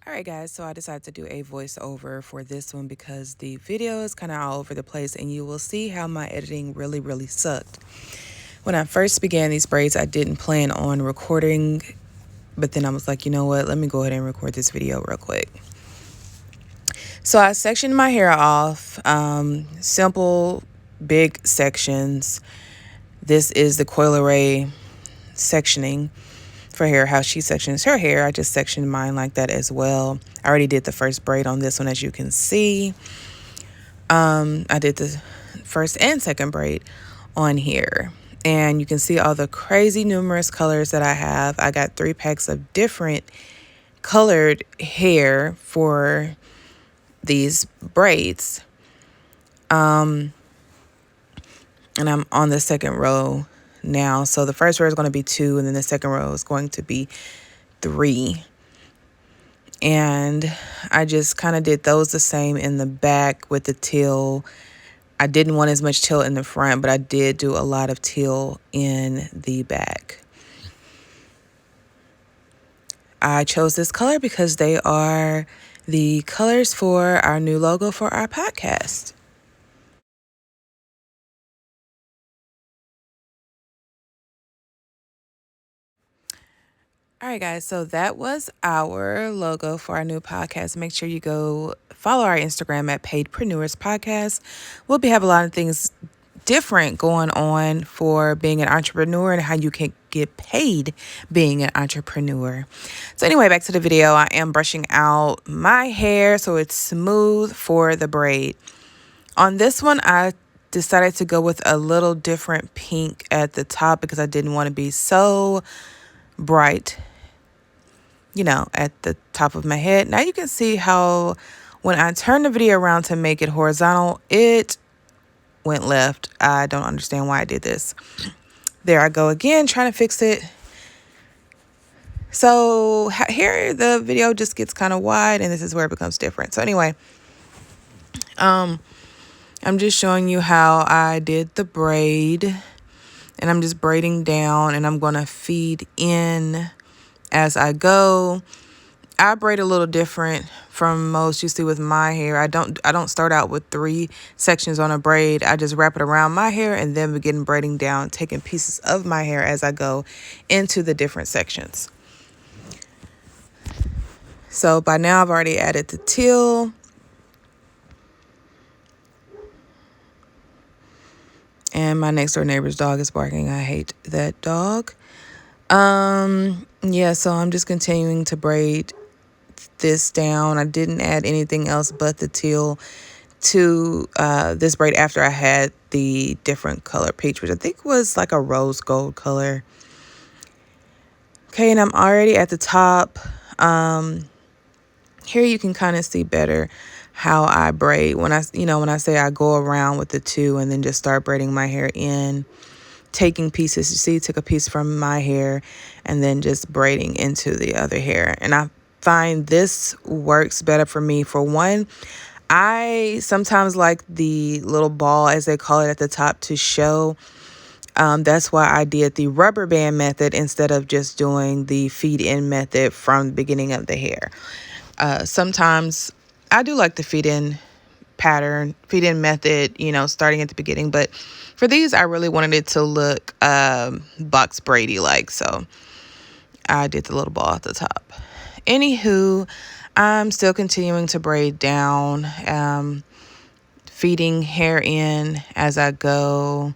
Alright guys, so I decided to do a voiceover for this one because the video is kind of all over the place and you will see how my editing really sucked. When I first began these braids, I didn't plan on recording, but then I was like, you know what, let me go ahead and record this video real quick. So I sectioned my hair off, simple, big sections. This is the Coi Leray sectioning for hair, how she sections her hair. I just sectioned mine like that as well. I already did the first braid on this one, as you can see. I did the first and second braid on here, and you can see all the crazy numerous colors that I have. I got 3 packs of different colored hair for these braids. And I'm on the second row now. So the first row is going to be 2, and then the second row is going to be 3. And I just kind of did those the same in the back with the teal. I didn't want as much teal in the front, but I did do a lot of teal in the back. I chose this color because they are the colors for our new logo for our podcast. All right, guys, so that was our logo for our new podcast. Make sure you go follow our Instagram at Paidpreneurs Podcast. We'll have a lot of things different going on for being an entrepreneur and how you can get paid being an entrepreneur. So anyway, back to the video. I am brushing out my hair so it's smooth for the braid. On this one, I decided to go with a little different pink at the top because I didn't want to be so bright, you know, at the top of my head. Now you can see how when I turn the video around to make it horizontal, it went left. I don't understand why I did this. There I go again, trying to fix it. So here the video just gets kind of wide, and this is where it becomes different. So anyway, I'm just showing you how I did the braid, and I'm just braiding down, and I'm going to feed in as I go. I braid a little different from most you see with my hair. I don't start out with 3 sections on a braid. I just wrap it around my hair and then begin braiding down, taking pieces of my hair as I go into the different sections. So by now I've already added the teal. And my next door neighbor's dog is barking. I hate that dog. Yeah, so I'm just continuing to braid this down. I didn't add anything else but the teal to this braid after I had the different color peach, which I think was like a rose gold color. Okay, and I'm already at the top. Here you can kind of see better how I braid when I say I go around with the 2 and then just start braiding my hair in, taking pieces. You see, took a piece from my hair and then just braiding into the other hair. And I find this works better for me. For one, I sometimes like the little ball, as they call it, at the top to show. That's why I did the rubber band method instead of just doing the feed in method from the beginning of the hair. Sometimes I do like the feed in method, starting at the beginning. But for these, I really wanted it to look box braidy like. So I did the little ball at the top. Anywho, I'm still continuing to braid down, feeding hair in as I go.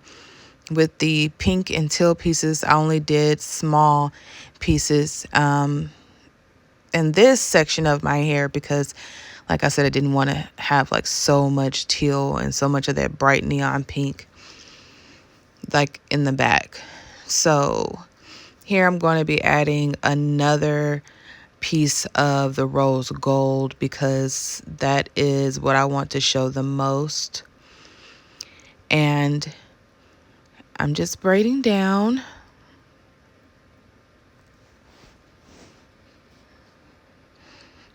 With the pink and teal pieces, I only did small pieces in this section of my hair because, like I said, I didn't want to have like so much teal and so much of that bright neon pink like in the back. So here I'm going to be adding another piece of the rose gold because that is what I want to show the most. And I'm just braiding down.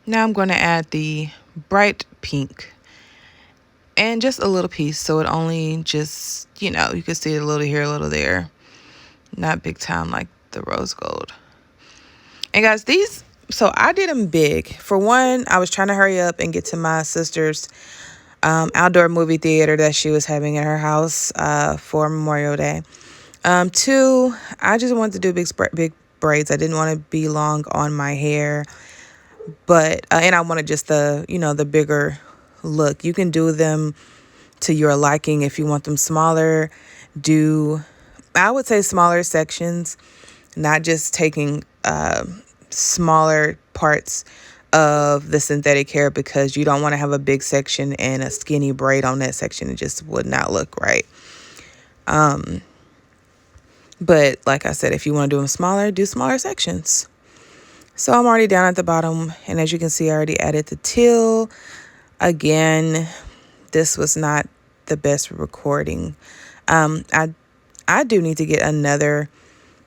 Now I'm going to add the bright pink and just a little piece, so it only just, you can see it a little here, a little there. Not big time like the rose gold. And guys, these So I did them big. For one, I was trying to hurry up and get to my sister's outdoor movie theater that she was having at her house for Memorial Day. Two, I just wanted to do big braids. I didn't want to be long on my hair, but and I wanted just the bigger look. You can do them to your liking. If you want them smaller, I would say smaller sections, not just taking smaller parts of the synthetic hair, because you don't want to have a big section and a skinny braid on that section. It just would not look right. But like I said, if you want to do them smaller, do smaller sections. So I'm already down at the bottom, and as you can see, I already added the teal. Again, this was not the best recording. I do need to get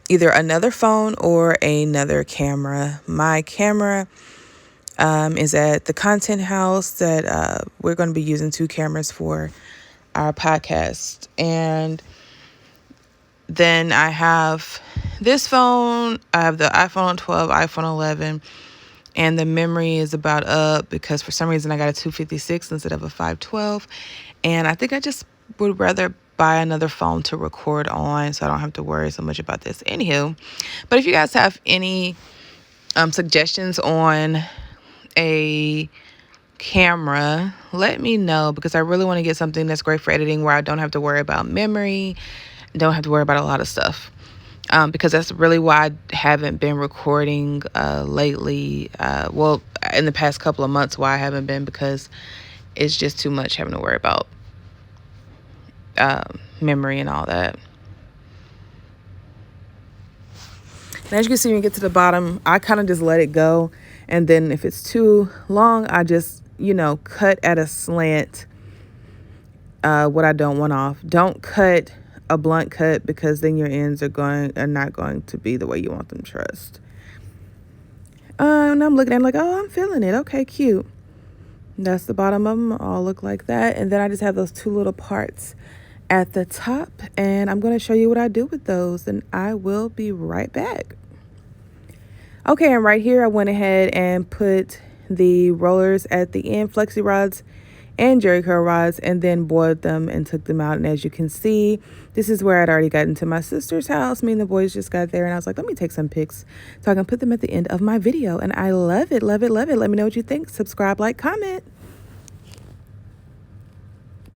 either another phone or another camera. My camera is at the content house that we're going to be using 2 cameras for our podcast. And then I have this phone. I have the iPhone 12, iPhone 11, and the memory is about up because for some reason I got a 256 instead of a 512. And I think I just would rather buy another phone to record on so I don't have to worry so much about this. Anywho, but if you guys have any suggestions on a camera, let me know, because I really want to get something that's great for editing where I don't have to worry about memory, don't have to worry about a lot of stuff. Because that's really why I haven't been recording lately. Well, in the past couple of months, why I haven't been, because it's just too much having to worry about memory and all that. And as you can see, when you get to the bottom, I kind of just let it go. And then if it's too long, I just, cut at a slant what I don't want off. Don't cut a blunt cut, because then your ends are not going to be the way you want them. Trust. And I'm looking at it like, oh, I'm feeling it. Okay, cute. That's the bottom of them. All look like that. And then I just have those 2 little parts at the top, and I'm going to show you what I do with those, and I will be right back. Okay, and right here I went ahead and put the rollers at the end, flexi rods and jerry curl rods, and then boiled them and took them out. And as you can see, this is where I'd already gotten to my sister's house. Me and the boys just got there, and I was like, let me take some pics so I can put them at the end of my video. And I love it, love it, love it. Let me know what you think. Subscribe, like, comment.